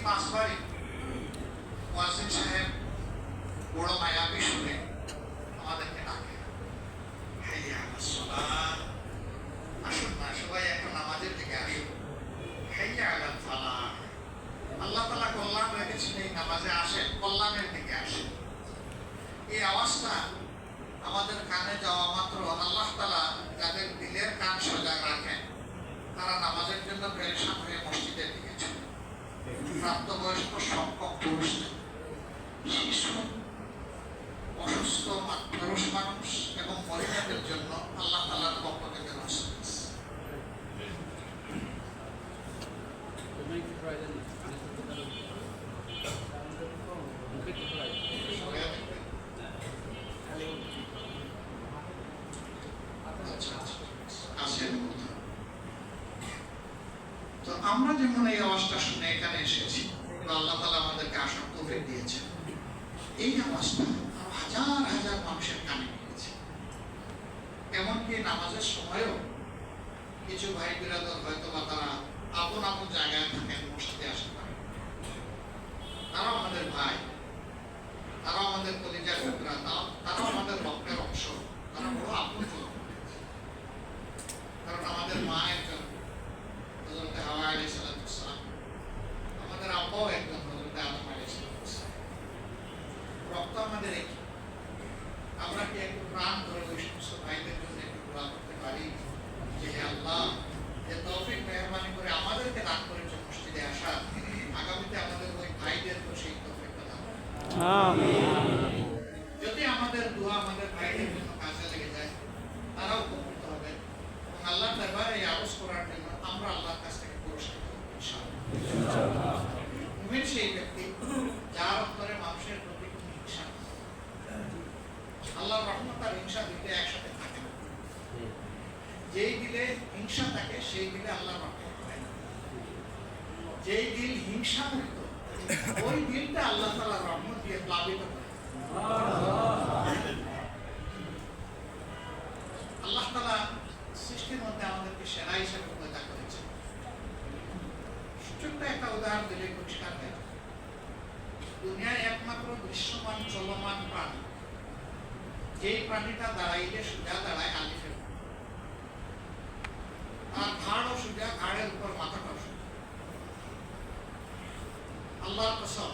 পাঁচবারই ওয়াজিন সাহেব বড় মায়াবী শুনে আমাদেরকে ডাকে, হাইয়া আলাস সালাহ, আসুন না সবাই এখন নামাজের দিকে আসুন, হাইয়া আলাল ফালাহ, আল্লাহ তাআলা কল্যাণ রেখেছেন এই নামাজে আসেন, কল্যাণের দিকে আসেন। এই আওয়াজটা আমাদের কানে যাওয়া মাত্র আল্লাহ তাআলা যাদের দিলের কান সজাগ রাখেন তারা নামাজের জন্য পেরেশান হয়ে মসজিদের দিকে চলে। প্রাপ্তবয়স্ক সংখ্যক পুরুষ, শিশু, অসুস্থ পুরুষ মানুষ এবং মহিলাদের জন্য আল্লাহ তাআলার পক্ষ থেকে রহমত। তো আমরা যেমন এই আওয়াজটা শুনে এখানে এসেছি, আল্লাহ তাআলা আমাদেরকে আসার তৌফিক দিয়েছেন, এই আওয়াজটা হাজার হাজার মানুষের কানে গিয়েছে। এমনকি নামাজের সময়ও কিছু ভাই বিরাদর হয়তো বা তারা আপন আপন জায়গায় থাকেন, মসজিদে আসতে পারে, তারাও আমাদের ভাই, তারাও আমাদের কলিজার টুকরা, তারাও আমাদের রক্তের অংশ, তারা বড় আপন। কারণ আমাদের মা একজন হযরত হাওয়া আলাইহিস সালাম, আমাদের আব্বাও একজন হযরত আদম আলাইহিস সালাম, রক্ত আমাদের একই। আমরা কি একটু প্রাণ ধরে ওই সমস্ত ভাইদের জন্য একটু দোয়া করতে পারি যে হে আল্লাহ, যে তৌফিক মেহরবানি করে আমাদেরকে দান করেছেন মসজিদে আসা, আগামীতে আমাদের ওই ভাইদের তো সেই তৌফিকটা দান করুন। আমিন। যদি আমাদের দোয়া আমাদের ভাইদের জন্য কাজে লেগে যায়, তারাও উপকৃত হবে এবং আল্লাহর দরবারে এই আরজ করার জন্য আমরা আল্লাহর কাছ থেকে পুরস্কৃত হব ইনশাআল্লাহ। মুমিন সেই ব্যক্তি যার অন্তরে মানুষের প্রতি কোনো হিংসা নেই। আল্লাহর রহমত আর হিংসা দুইটা একসাথে থাকে না। যেই দিলে হিংসা থাকে সেই দিলে আল্লাহর রহমত হয় না। যেই দিল হিংসা মুক্ত ওই দিলটা আল্লাহ তাআলার রহমত দিয়ে প্লাবিত করে। আল্লাহ তাআলা সৃষ্টির মধ্যে আমাদেরকে সেরা হিসেবে পয়দা করেছেন। ছোট্ট একটা উদাহরণ দিলে পরিষ্কার হয়ে যাবে। দুনিয়ায় একমাত্র দৃশ্যমান চলমান প্রাণী, যেই প্রাণীটা দাঁড়াইলে সোজা দাঁড়ায় আলিফের, আর ঘাড়ও সোজা, ঘাড়ের উপর মাথাটাও সোজা। আল্লাহর কসম,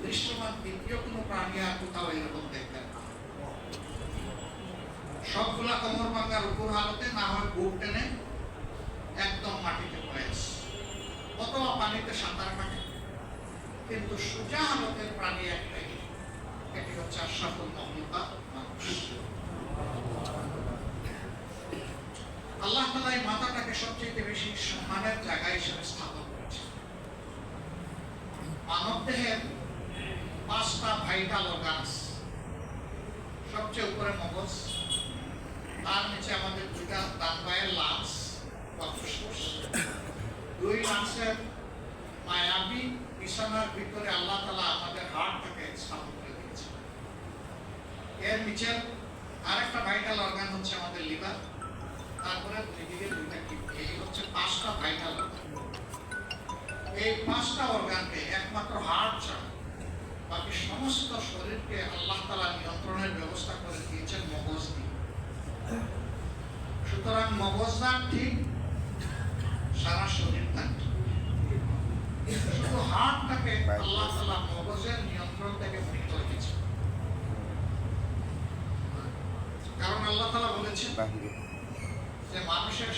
দৃশ্যমান দ্বিতীয় কোনো প্রাণী আর কোথাও এরকম দেখবেন না। সবগুলা কোমর ভাঙার উপর হালতে, না হয় বুক টেনে একদম মাটিতে পড়ে আসে, অথবা পানিতে সাঁতার কাটে, কিন্তু সোজা হালতের প্রাণী একটাই, এটি হচ্ছে আশরাফুল মাখলুকাত, মানুষ। আল্লাহ তাআলা এই মাথাটাকে সবচেয়ে বেশি সম্মানের জায়গা হিসেবে স্থাপন করেছেন। মানব দেহের 5টা ভাইটাল অর্গানস, সবচেয়ে উপরে মগজ, তার নিচে আমাদের 2টা ডান পায়ের লাংস বা ফুসফুস, 2 লাংসের মায়াবী বিছানার ভিতরে আল্লাহ তাআলা আমাদের হার্টটাকে স্থাপন করে দিয়েছেন। এর নিচের আরেকটা ভাইটাল অর্গান হচ্ছে আমাদের লিভার, তারপরে দুই দিকে 2টা কিডনি। এই হচ্ছে 5টা ভাইটাল অর্গান। এই 5টা অর্গানকে একমাত্র হার্ট ছাড়া বাকি সমস্ত শরীরকে আল্লাহ তাআলা নিয়ন্ত্রণের ব্যবস্থা করে দিয়েছেন মগজ দিয়ে। সুতরাং মগজটা ঠিক, সারা শরীরটা ঠিক। শুধু হার্টটাকে আল্লাহ তাআলা মগজের নিয়ন্ত্রণ থেকে মুক্ত রেখেছেন। কারণ আল্লাহ তাআলা বলেছেন যে মানুষের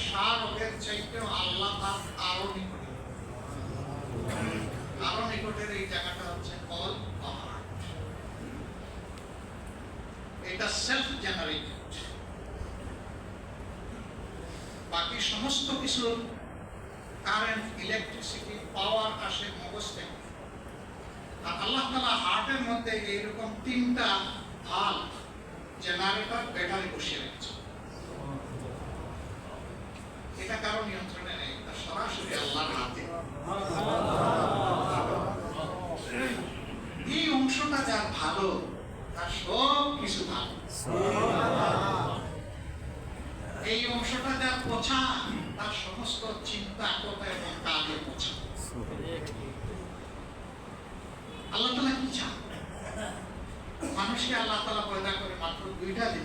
রোগের চাইতেও আল্লাহ তার আরো নিকটে, আরো নিকটের এই জায়গাটা হচ্ছে কল বা হার্ট। এটা সেলফ জেনারেটেড। বাকি সমস্ত কিছুর কারেন্ট, ইলেকট্রিসিটি, পাওয়ার আসে মগজ থেকে। আর আল্লাহ তাআলা হার্টের মধ্যে এইরকম 3টা ভাল্ব, জেনারেটর, ব্যাটারি বসিয়ে রেখেছে। এটা কারো নিয়ন্ত্রণে নেই, এটা সরাসরি আল্লাহর হাতে। এই অংশটা যার ভালো, তার সব কিছু ভালো। এই অংশটা যার পচা, তার সমস্ত চিন্তা, কথা এবং কাজে পচা।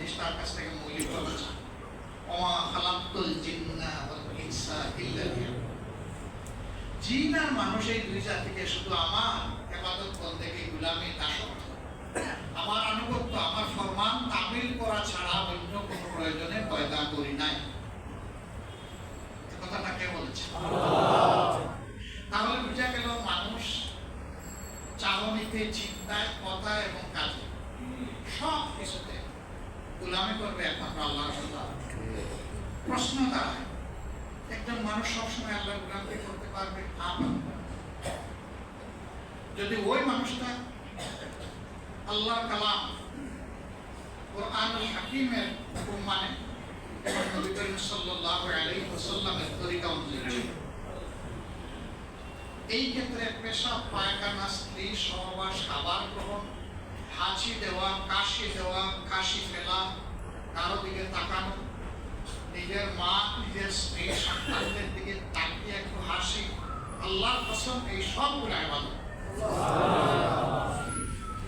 জিনিস তার কাছ থেকে মৌলিকভাবে চান। ওমা খালাকতুল জিন্না ওয়াল ইনসা ইল্লা লিয়াবুদুন। জিন আর মানুষ এই দুই জাতিকে শুধু আমার ইবাদত বন্দেগী গোলামি দাসত্ব, আমার আনুগত্য, আমার ফরমান তামিল করা ছাড়া অন্য কোনো প্রয়োজনে পয়দা করি নাই। কথাটা কে বলেছে? তাহলে বুঝা গেল মানুষ চাহনিতে, চিন্তায়, কথায় এবং কাজে সব কিছুতে গোলামি করবে একমাত্র আল্লাহর সাথে। প্রশ্ন দাঁড়ায়, একজন মানুষ সবসময় আল্লাহর গোলামি করতে পারবে? যদি ওই মানুষটা আল্লাহর কালাম কুরআনুল হাকিমের হুকুম মানে এবং নবী করিম সাল্লাল্লাহু আলাইহি ওয়াসাল্লামের তরিকা অনুযায়ী, এই ক্ষেত্রে পেশাব, পায়খানা, স্ত্রী সহবাস, খাবার গ্রহণ, হাঁচি দেওয়া, কাশি ফেলা, কারো দিকে তাকানো, নিজের মা, নিজের স্ত্রী, সন্তানদের দিকে তাকিয়ে একটু হাসি, আল্লাহর কসম এই সবগুলো ইবাদত।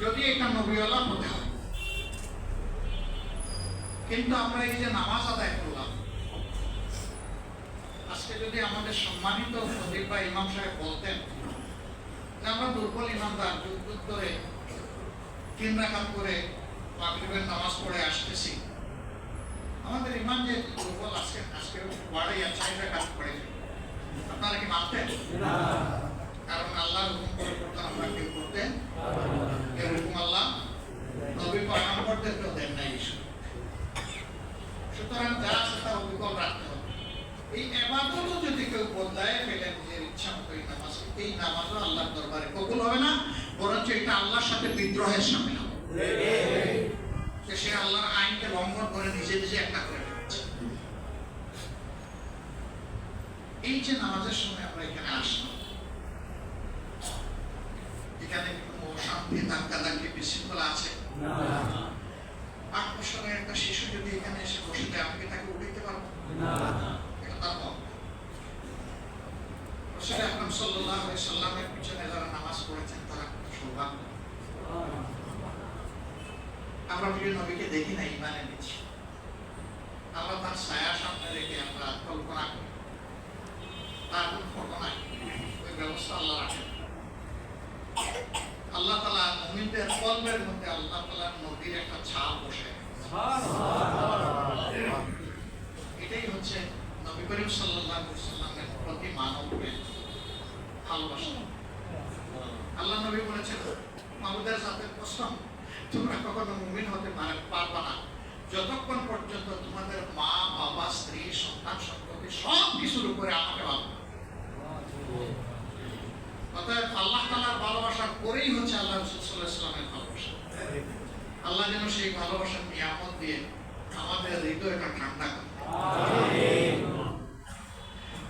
যদি এটা নবীওয়ালা হতে হয়। কিন্তু আমরা এই যে নামাজ আদায় করলাম, আজকে যদি আমাদের সম্মানিত খতিব বা ইমাম সাহেব বলতেন যে আমরা দুর্বল ইমানদার, যুগ যুগ ধরে 3 রাকাত করে মাগরিবের নামাজ পড়ে আসতেছি, আমাদের ইমান যে দুর্বল, আজকে বাড়াইয়া 4 রাকাত পড়ে, আপনারা কি মানতেন? কারণ আল্লাহর হুকুম করে করতে আমরা কেউ করতেন, এর হুকুম আল্লাহ নবী পয়গম্বরদেরকেও দেন নাই। সুতরাং যা আছে তা অবিকল রাখতে হবে। এই ইবাদতও যদি কেউ বদলায় ফেলে নিজের ইচ্ছা মতো এই নামাজও আল্লাহর দরবারে কবুল হবে না, বরঞ্চ এটা আল্লাহর সাথে বিদ্রোহের সামিল হবে। সে আল্লাহর আইনকে লঙ্ঘন করে নিজে নিজে একটা করে ফেলছে। এই যে নামাজের সময় আমরা এখানে আসলাম, এখানে কোনো অশান্তি, ধাক্কাধাক্কি, বিশৃঙ্খলা আছে? 8 বছরের একটা শিশু যদি এখানে এসে বসে যায়, আমি কি তাকে উঠাইতে পারবো? এটা তার হক। রাসূল আকরাম সাল্লাল্লাহু আলাইহি সাল্লামের পিছনে যারা নামাজ পড়েছেন তারা সৌভাগ্য। আমরা প্রিয় নবীকে দেখি না, ইমানে দিচ্ছি। আমরা তার ছায়া সামনে রেখে আমরা কল্পনা করি, তার কোন ফটো নাই, ওই ব্যবস্থা আল্লাহ রাখেন। আল্লাহ তাআলা মুমিনদের কলবের মধ্যে আল্লাহ তাআলার নবীর একটা ছাপ বসে। এটাই হচ্ছে নবী করিম সাল্লাল্লাহু আলাইহি ওয়াসাল্লামের প্রতি মানবের ভালোবাসা। আল্লাহ নবী বলেছেন, মাবুদের জাতের কসম, তোমরা কখনো মুমিন হতে পারবা না যতক্ষণ পর্যন্ত তোমাদের মা, বাবা, স্ত্রী, সন্তান, সন্ততি সব কিছুর উপরে আমাকে ভালোবাসো। অতএব আল্লাহ তাআলার ভালোবাসার পরেই হচ্ছে আল্লাহ রাসূল সাল্লাল্লাহু আলাইহি ওয়াসাল্লামের ভালোবাসা। আল্লাহ যেন সেই ভালোবাসার নিয়ামত দিয়ে আমাদের হৃদয়টা ঠান্ডা করে।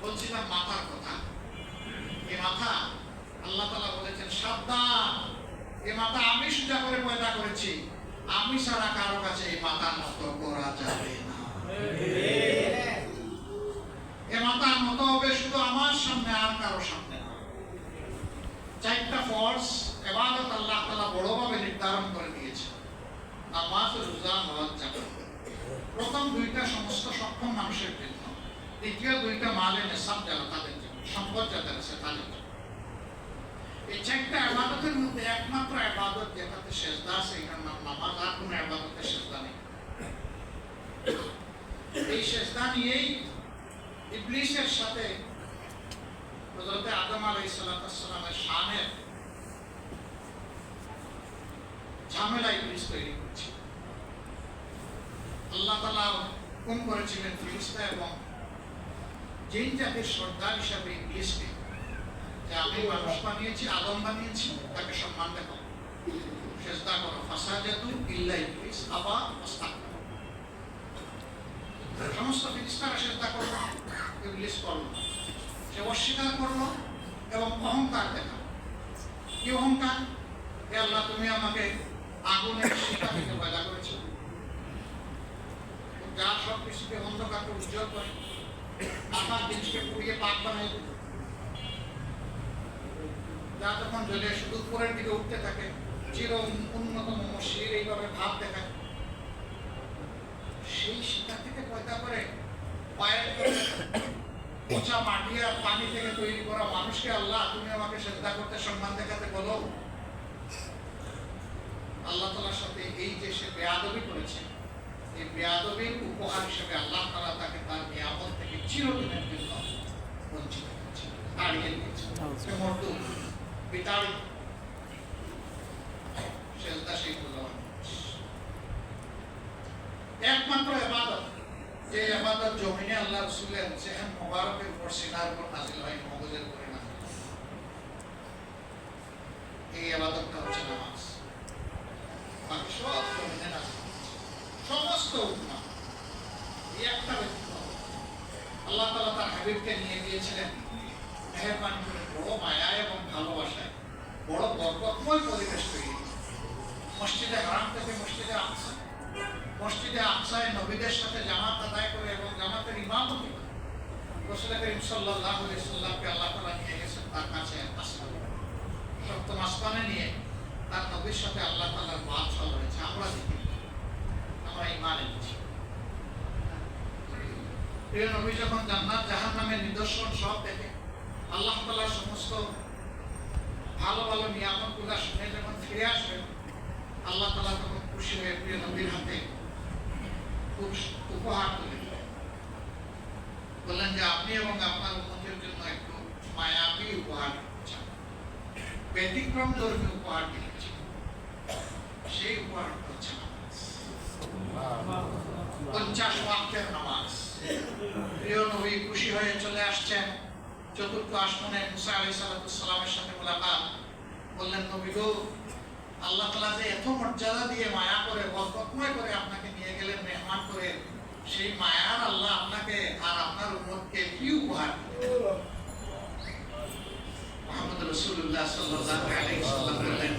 বলছিলাম মাথার কথা। এই মাথা আল্লাহ তাআলা বলেছেন, সাবধান, এই মাথা আমি সোজা করে পয়দা করেছি, আমি ছাড়া কারো কাছে এই মাথা নত করা যাবে না। এই মাথা নত হবে শুধু আমার সামনে, আর কারো সামনে না। 4টা ফরজ ইবাদত আল্লাহ তাআলা বড়ভাবে নির্ধারণ করে দিয়েছে। নামাজ, রোজা, হজ, যাকাত। প্রথম 2টা সমস্ত সক্ষম মানুষের জন্য, দ্বিতীয় 2টা মালে নেশাব যারা তাদের জন্য, সম্পদ যাদের আছে তাদের জন্য। এই 4টা ইবাদতের মধ্যে একমাত্র ইবাদত যেটাতে সেজদা আছে, এটার নাম নামাজ। আর কোনো ইবাদতে সেজদা নেই। এই সেজদা নিয়েই ইবলিসের সাথে হযরত আদম আলাইহিস সালামের শানের ঝামেলা ইবলিস তৈরি করছে। আল্লাহ তাআলা হুকুম করেছিলেন ফেরেশতা এবং জিন জাতির সর্দার হিসাবে ইবলিসকে, যে আমি মানুষ বানিয়েছি, আদম বানিয়েছি, তাকে সম্মান দেখাও, সেজদা করো। ফাসাজাদু ইল্লা ইবলিস আবা ওয়াস্তাকবার। সমস্ত ফেরেশতারা সেজদা করলো, ইবলিস করলো। সে অস্বীকার করলো এবং অহংকার দেখালো। কি অহংকার? হে আল্লাহ, তুমি আমাকে আগুনের শিখা থেকে পয়দা করেছো, যা সব কিছুকে অন্ধকারকে উজ্জ্বল করে, আকাশ জিনিসকে পুড়িয়ে পাক বানাই দেবে, যা যখন জ্বলে শুধু উপরের দিকে উঠতে থাকে, চির উন্নতম মসজিদ এইভাবে ভাব দেখায়। সেই শিকার থেকে পয়দা করে পায়ের পচা মাটি আর পানি থেকে তৈরি করা মানুষকে আল্লাহ তুমি আমাকে শ্রদ্ধা করতে সম্মান দেখাতে বলো। আল্লাহ তাআলার সাথে এই যে সে বেয়াদবি করেছে, এই বেয়াদবির উপহার হিসেবে আল্লাহ তাআলা তাকে তার নিয়ামত থেকে চিরদিনের জন্য বঞ্চিত করেছে, তাড়িয়ে দিয়েছে। সে মর্দু বিতাড়িত সেজদা সেই মূল্যবান একমাত্র ইবাদত, যে ইবাদত জমিনে আল্লাহ রাসূলের যেহেন মুবারকের উপর সিনার উপর নাযিল হয়, মগজের উপরে নাযিল হয়, এই ইবাদতটা হচ্ছে নামাজ। বাকি সব জমিনে নাযিল সমস্ত উম্মাহ এই একটা ব্যক্তিগত আল্লাহ তাআলা তার হাবিবকে নিয়ে গিয়েছিলেন মেহেরবানি করে বড় মায়া এবং ভালোবাসায় বড় বরকতময় পরিবেশ তৈরি, মসজিদে হারাম থেকে মসজিদে আকসা, মসজিদে আকসায় নবীদের সাথে জামাত আদায় করে এবং জামাতের ইমামতি করে রাসূল করিম সাল্লাল্লাহু আলাইহি ওয়াসাল্লামকে আল্লাহ তাআলা নিয়ে গেছেন তার কাছে আসমানে, সপ্তম আসমানে নিয়ে তার নবীর সাথে আল্লাহ তাআলার বাদশা রয়েছে। আমরা দেখি, আমরা ঈমান এনেছি। প্রিয় নবী যখন জান্নাত জাহান্নামের নিদর্শন সব দেখে, আল্লাহ তাআলার সমস্ত ভালো ভালো নিয়ামতগুলো শুনে যখন ফিরে আসবেন, আল্লাহ তাআলা তখন খুশি হয়ে প্রিয় নবীর হাতে উপহার তুলে দিলেন, বললেন যে আপনি এবং আপনার উম্মতের জন্য একটু মায়াবী উপহার চান, ব্যতিক্রম ধর্মী উপহার দিয়েছি। সেই উপহার হচ্ছে নামাজ, 50 ওয়াক্তের নামাজ। প্রিয় নবী খুশি হয়ে চলে আসছেন চতুর্থ আসমানে মুসা আলাইহিস সালামের সাথে মুলাকাত। বললেন নবী গো, আল্লাহ তাআলা যে এত মর্যাদা দিয়ে মায়া করে বরকতময় করে আপনাকে নিয়ে গেলেন মেহমান করে, সেই মায়ার আল্লাহ আপনাকে আর আপনার উম্মতকে কি উপহার দিলেন? মুহাম্মদ রাসূলুল্লাহ সাল্লাল্লাহু আলাইহি ওয়াসাল্লাম বললেন,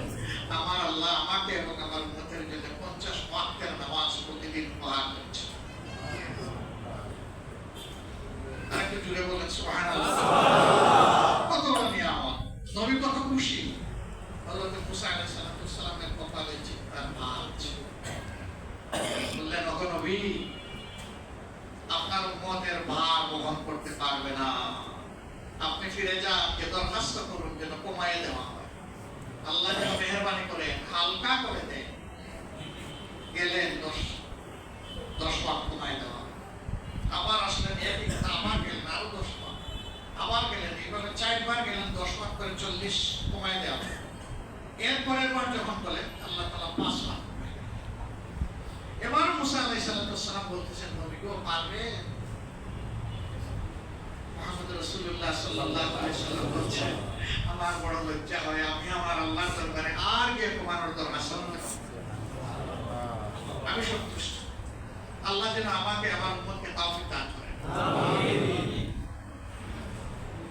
আমার আল্লাহ আমাকে এবং আমার উম্মতের জন্য 50 ওয়াক্তের নামাজ প্রতিদিন উপহার দিয়েছেন। আরেকটু জুড়ে বলেন সুবহানাল্লাহ। কত বড় নিয়ামত! নবী কত খুশি। হযরত মুসা আলাইহিস সালামের কপালে চিত্তার ভাঁজ। বললেন, ওগো নবী, আপনার উম্মতের ভার বহন করতে পারবে না, আপনি ফিরে যান, কে দরখাস্ত করুন যেন কমায় দেওয়া হয়, আল্লাহ যেন মেহেরবানি করে হালকা করে দেন। গেলেন 10 ওয়াক্ত কমায় দেওয়া, আবার আসলেন একই কথা, আবার গেলেন আরো 10 ওয়াক্ত, আবার গেলেন, এইভাবে 4 বার গেলেন, 10 ওয়াক্ত করে 40 কমায় দেওয়া। এরপরের বার যখন বলেন আল্লাহ তাআলা 5 ওয়াক্ত। এবার মুসা আলাইহিস সালাম বলতেছেন, নবী গো পারবে? মুহাম্মদ রাসূলুল্লাহ সাল্লাল্লাহু আলাইহি ওয়াসাল্লাম বলছেন, আমার বড় লজ্জা হয়, আমি আমার আল্লাহর দরবারে আর গিয়ে কমানোর দরখাস্ত করতে পারবো না। আমি সন্তুষ্ট, আল্লাহ যেন আমাকে আমার উম্মতকে তৌফিক দান করেন, আমিন।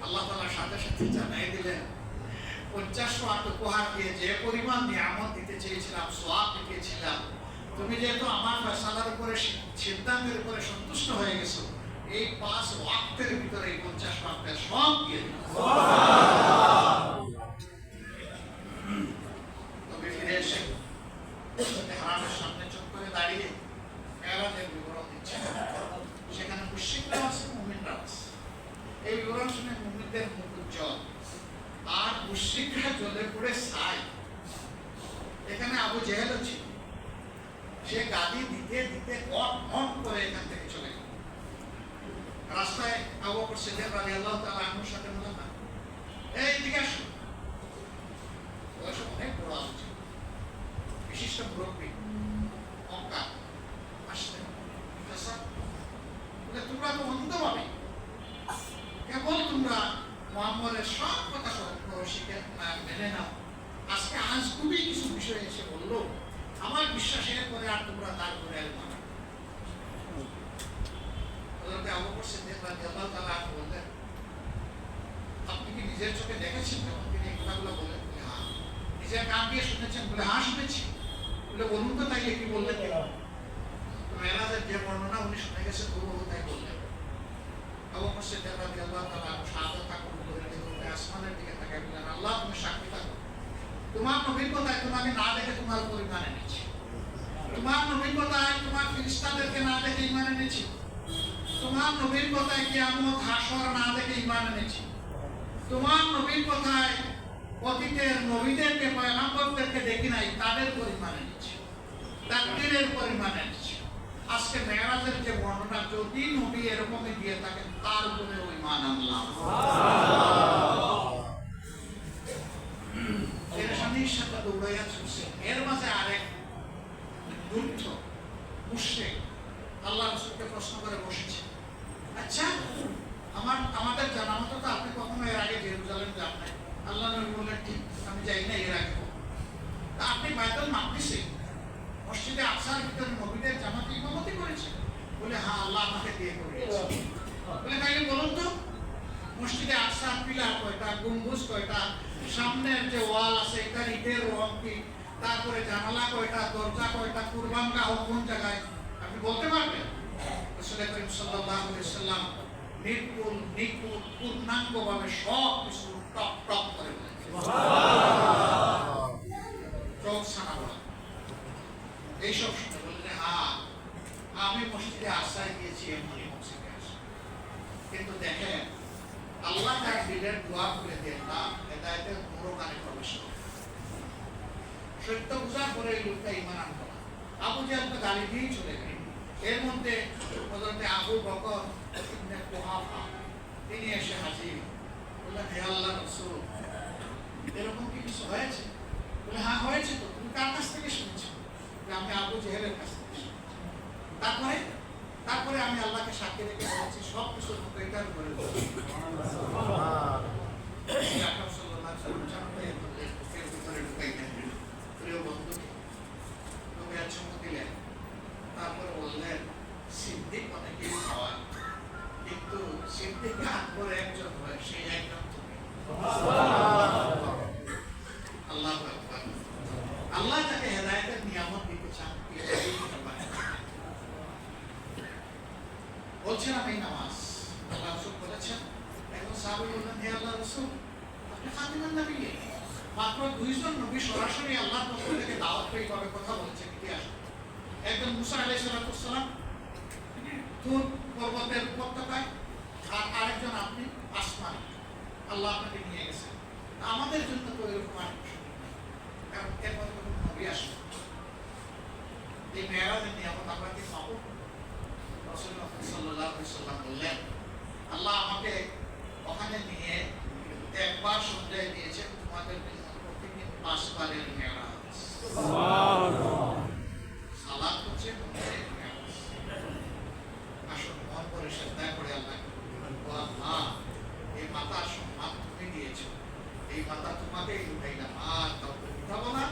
আল্লাহ তাআলা সাথে সাথে জানাই দিলেন, 50 ওয়াক্ত উপহার দিয়ে যে পরিমাণ নিয়ামত দিতে চেয়েছিলাম, সওয়াব দিতেছিলাম, তুমি যেহেতু আমার ফয়সালার উপরে সিদ্ধান্তের উপরে সন্তুষ্ট হয়ে গেছো, এই 5 ওয়াক্তের ভিতরে 50 ওয়াক্তের সব দিয়ে দিলাম। তবে ফিরে এসে হারামের সামনে চুপ করে দাঁড়িয়ে মেরাজের বিবরণ দিচ্ছে। সেখানে মুশরিকরাও আছে, মুমিনরাও আছে। এই বিবরণ শুনে মুমিনদের মুখ উজ্জ্বল, আর মুশরিকরা জ্বলে পুড়ে ছাই। এখানে আবু জেহেলও ছিল, সে গালি দিতে দিতে ঘন করে এখান থেকে চলে গেল। রাস্তায় আবু বকর সিদ্দিক রাদিয়াল্লাহু তাআলা আনহুর সাথে মুলাকাত, এই দিকে আসো। বয়স অনেক বড় আবু জেহেল, বিশিষ্ট মুরব্বী, মক্কা আসলেন। বলে, তোমরা তো অন্ধ ভাবে, কেবল তোমরা মুহাম্মদের সব কথা শিখে মেনে নাও, আজকে আজ খুবই কিছু বিষয় এসে বললো, আমার বিশ্বাসের পরে আর তোমরা তার করে আসবে না। আবু বকর সিদ্দিক রাদিয়াল্লাহু তাআলা বললেন, আপনি কি নিজের চোখে দেখেছেন যখন তিনি এই কথাগুলো বলেন? বলে, হ্যাঁ। নিজের কান দিয়ে শুনেছেন? বলে, হ্যাঁ শুনেছি। বলে, বলুন তো তাইলে কি বললেন? মেরাজের যে বর্ণনা উনি শুনে গেছেন হুবহু তাই বললেন। আবু বকর সিদ্দিক রাদিয়াল্লাহু তাআলা শাহাদাত কবুল করে নিয়ে আসমানের দিকে তাকিয়ে বললেন, আল্লাহ তুমি সাক্ষী থাকো, তোমার নবীর কথায় তোমাকে না দেখে তোমার পরিমাণ এনেছি। তোমার নবীর কথায় তোমার ফেরেশতাদেরকে না দেখে ঈমান এনেছি, তোমার নবীর কথায় কিয়ামত হাসর না দেখে ঈমান এনেছি, তোমার নবীর কথায় অতীতের নবীদেরকে পয়গম্বরদেরকে দেখি নাই তাদের পরিমাণ এনেছি, তাকদীরের পরিমাণ এনেছি। আজকে মেরাজের যে বর্ণনা যদি নবী এরকমই দিয়ে থাকেন তার উপরে ওই মান আনলাম। পেরেশানির সাথে দৌড়াইয়া চলছে, এর মাঝে আরেক দুর্ধ মুশরিক আল্লাহ রাসূলকে প্রশ্ন করে বসেছে, আচ্ছা আমাদের জানা মতো তো আপনি কখনো এর আগে জেরুজালেম যান নাই। আল্লাহ নবী বললেন ঠিক, আমি যাই না এর আগে। আপনি বাইতুল মাকদিসে মসজিদে আকসার ভিতরে নবীদের জামাতে ইমামতি করেছেন? বলে হ্যাঁ, আল্লাহ আমাকে দিয়ে করিয়েছে। বলে তাইলে বলুন তো মসজিদে আকসার পিলার কয়টা, গম্বুজ কয়টা, সামনের যে ওয়াল আছে এটার ইটের রং কি, তারপরে জানালা কয়টা, দরজা কয়টা, কুরবানগাহ কোন জায়গায়, আপনি বলতে পারবেন? রাসূল করিম সাল্লাল্লাহু আলাইহি ওয়াসাল্লাম নিপুণ পূর্ণাঙ্গভাবে সব কিছু টপ টপ করে বলেন। সুবহানাল্লাহ। চোখ ছানা বলা এইসব শুনে বললেন হ্যাঁ, আমি মসজিদে আসায় গিয়েছি, এমনি মসজিদে আসি। কিন্তু দেখেন আল্লাহ তার দিলের দোয়া করে দেন না, হেদায়েতের নূর কানে প্রবেশ করে। সত্য বুঝার পরে এই লোকটা ঈমান আনতো না। আবু জাহেল তো গালি দিয়েই চলে গেল। এর মধ্যে হযরত আবু বকর ইবনে কুহাফা তিনি এসে হাজির, বললেন হে আল্লাহর রাসূল, এরকম কি কিছু হয়েছে? বলে হ্যাঁ হয়েছে। তো তুমি কার কাছ থেকে শুনেছো? আমি আবু জেহেলের কাছ থেকে শুনেছি। তারপরে আমি আল্লাহকে সাক্ষী রেখে বলেছি সব কিছু এটার উপরে তারপরে বললেন সিদ্দিক অনেকেই খাওয়ান, কিন্তু সিদ্দিক আকবর একজন হয়, সেই একজন তুমি। আল্লাহ আল্লাহ তাকে হেদায়েতের নিয়ামত দিতে চান। বলছেন আমি নামাজ, আল্লাহ রাসূল বলেছেন, একজন সাহাবী বললেন হে আল্লাহর রাসূল, আপনি খাতিমান নবী, মাত্র দুইজন নবী সরাসরি আল্লাহর পক্ষ থেকে দাওয়াত পেয়ে এইভাবে কথা বলেছেন ইতিহাস। একজন মুসা আলাইহিস সালাম তুর পর্বতের উপত্যকায়, আর আরেকজন আপনি আসমানে, আল্লাহ আপনাকে নিয়ে গেছেন। আমাদের জন্য তো এরকম আর কারণ এরপরে কোনো নবী আসবে। এই মেরাজের নিয়ামত আমরা কি পাবো? রাসূলুল্লাহ সাল্লাল্লাহু আলাইহি ওয়াসাল্লাম বললেন আল্লাহ আমাকে ওখানে নিয়ে একবার সঞ্জয় দিয়েছেন তোমাদের প্রতিদিন 5 বারের মেরাজ। সুবহানাল্লাহ। সালাত হচ্ছে মেরাজ। আসল মন করে শ্রদ্ধা করে আল্লাহকে আল্লাহ এই মাতার সম্মান তুমি দিয়েছো, এই মাতা তোমাকেই লুটাইলাম, আর কাউকে লুটাবো না,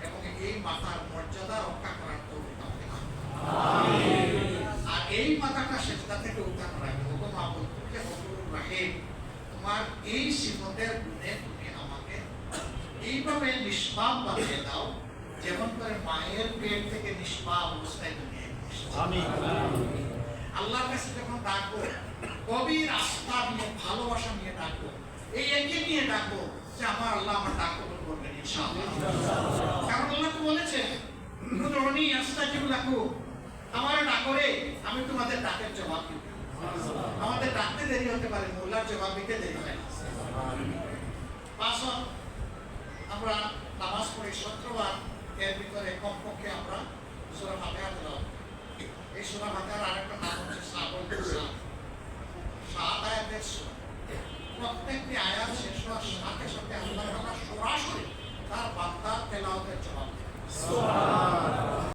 এবং এই মাতার মর্যাদা রক্ষা করার তৌফিক আমাকে দাও। আমিন। আর এই মাতাটা সেজদা থেকে উঠানো রাখবে, ওগো মাবুদ তুমি গফুরুর রহিম, তোমার এই সিফতের গুণে তুমি আমাকে এইভাবে নিষ্পাপ বানিয়ে দাও যেমন করে মায়ের পেট থেকে নিষ্পাপ অবস্থায় তুমি এসেছো। আমিন। আল্লাহর কাছে যখন ডাকবো গভীর আস্থা নিয়ে, ভালোবাসা নিয়ে ডাকবো, এই একে নিয়ে ডাকবো যে আমার আল্লাহ আমার ডাক কবুল করবেন ইনশাআল্লাহ। কারণ আল্লাহ তো বলেছেন উদউনি আস্তাজিব লাকুম, আমার ডাকরে আমি তোমাদের ডাকের জবাব দিব। আমাদের ডাকতে দেরি হতে পারে, মোল্লার জবাব দিতে দেরি হয় না। 5 ওয়াক্ত আমরা নামাজ পড়ি 17 বার, এর ভিতরে কমপক্ষে আমরা সূরা ফাতিহা তেলাওয়াত। এই সূরা ফাতিহার আরেকটা নাম হচ্ছে সাবুল কুরআন, 7 আয়াতের সূরা। প্রত্যেকটি আয়াত শেষ হওয়ার সাথে সাথে আল্লাহ তাআলা সরাসরি তার বান্দার তেলাওয়াতের জবাব দেন। সুবহানাল্লাহ।